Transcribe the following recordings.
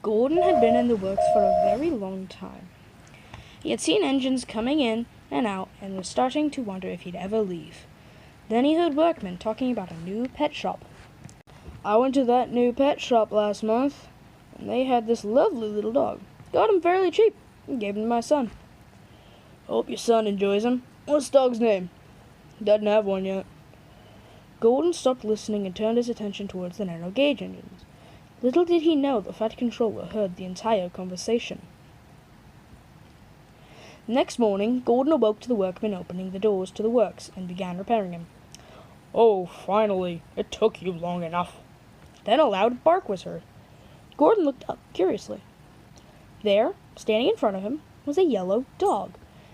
Gordon had been in the works for a very long time. He had seen engines coming in and out and was starting to wonder if he'd ever leave. Then he heard workmen talking about a new pet shop. I went to that new pet shop last month, and they had this lovely little dog. Got him fairly cheap and gave him to my son. Hope your son enjoys him. What's the dog's name? Doesn't have one yet. Gordon stopped listening and turned his attention towards the narrow gauge engines. Little did he know the Fat Controller heard the entire conversation. Next morning, Gordon awoke to the workmen opening the doors to the works and began repairing him. Oh, finally! It took you long enough. Then a loud bark was heard. Gordon looked up curiously. There, standing in front of him, was a yellow dog.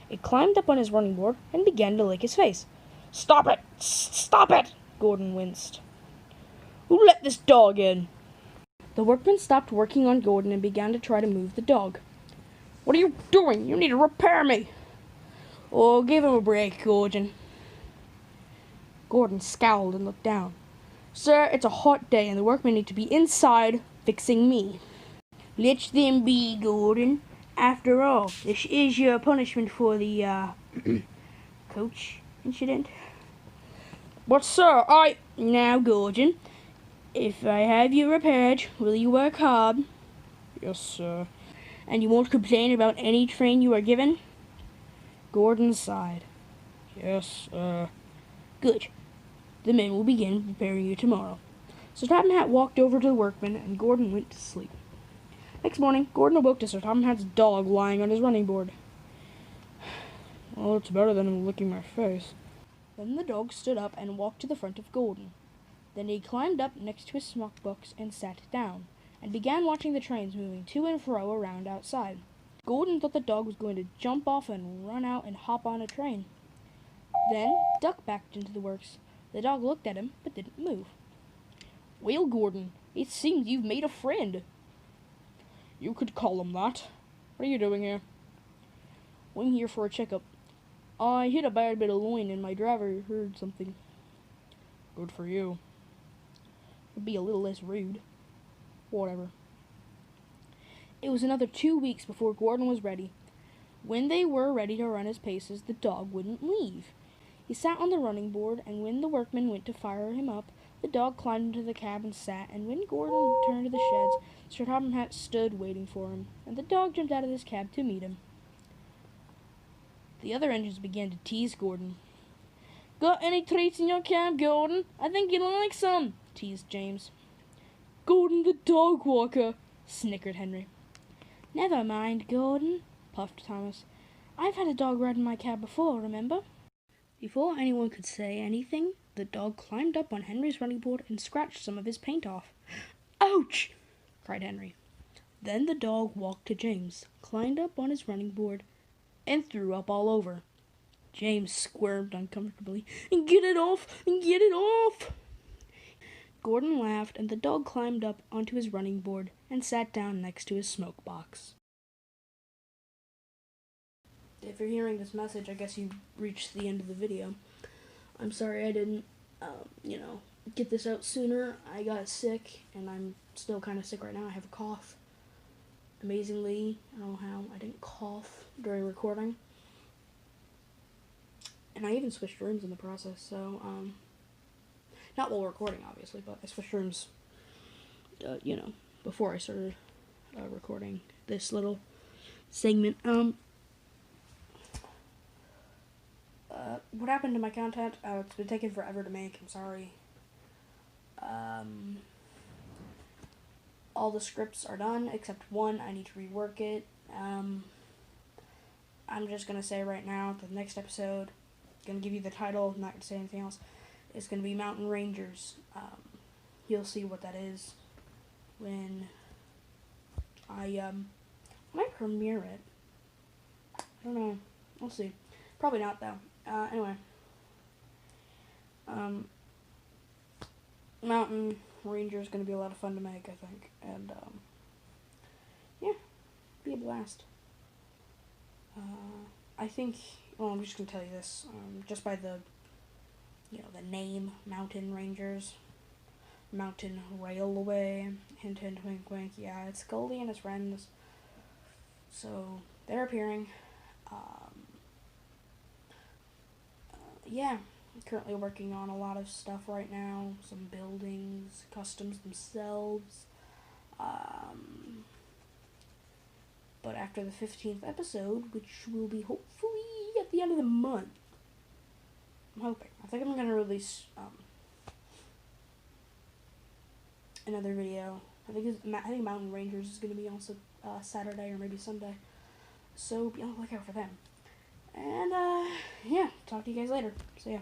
It climbed up on his running board and began to lick his face. Stop it! Stop it! Gordon winced. Who let this dog in? The workmen stopped working on Gordon and began to try to move the dog. What are you doing? You need to repair me. Oh, give him a break, Gordon. Gordon scowled and looked down. Sir, it's a hot day and the workmen need to be inside fixing me. Let them be, Gordon. After all, this is your punishment for the, coach incident. But, sir, Now, Gordon, if I have you repaired, will you work hard? Yes, sir. And you won't complain about any train you are given? Gordon sighed. Yes, sir. Good. The men will begin preparing you tomorrow. Sir Topham Hatt walked over to the workmen, and Gordon went to sleep. Next morning, Gordon awoke to Sir Topham Hatt's dog lying on his running board. Well, it's better than him licking my face. Then the dog stood up and walked to the front of Gordon. Then he climbed up next to his smock box and sat down, and began watching the trains moving to and fro around outside. Gordon thought the dog was going to jump off and run out and hop on a train. Then Duck backed into the works. The dog looked at him, but didn't move. Well, Gordon, it seems you've made a friend. You could call him that. What are you doing here? I'm here for a checkup. I hit a bad bit of loin and my driver heard something. Good for you. It'd be a little less rude. Whatever. It was another 2 weeks before Gordon was ready. When they were ready to run his paces, the dog wouldn't leave. He sat on the running board, and when the workmen went to fire him up, the dog climbed into the cab and sat, and when Gordon returned to the sheds, Sir Topham Hatt stood waiting for him, and the dog jumped out of his cab to meet him. The other engines began to tease Gordon. Got any treats in your cab, Gordon? I think you'd like some, teased James. Gordon the dog walker, snickered Henry. Never mind, Gordon, puffed Thomas. I've had a dog ride in my cab before, remember? Before anyone could say anything, the dog climbed up on Henry's running board and scratched some of his paint off. Ouch! Cried Henry. Then the dog walked to James, climbed up on his running board, and threw up all over. James squirmed uncomfortably. Get it off! Get it off! Gordon laughed, and the dog climbed up onto his running board and sat down next to his smoke box. If you're hearing this message, I guess you reached the end of the video. I'm sorry I didn't, get this out sooner. I got sick, and I'm still kind of sick right now. I have a cough. Amazingly, I don't know how, I didn't cough during recording. And I even switched rooms in the process, so, not while recording, obviously, but I switched rooms, before I started recording this little segment. What happened to my content? It's been taking forever to make, I'm sorry. All the scripts are done, except one. I need to rework it. I'm just going to say right now, the next episode, going to give you the title, I'm not going to say anything else. It's going to be Mountain Rangers. You'll see what that is when I might premiere it. I don't know. We'll see. Probably not, though. Anyway. Mountain Ranger is going to be a lot of fun to make, I think. And, yeah. Be a blast. I think, well, I'm just going to tell you this. Just by the name, Mountain Rangers. Mountain Railway. hint, hint, wink, wink. Yeah, it's Goldie and his friends. So they're appearing. Yeah, I'm currently working on a lot of stuff right now. Some buildings, customs themselves. But after the 15th episode, which will be hopefully at the end of the month, I'm hoping. I think I'm going to release another video. I think Mountain Rangers is going to be on Saturday or maybe Sunday. So be on the lookout for them. And, yeah, talk to you guys later. So, yeah.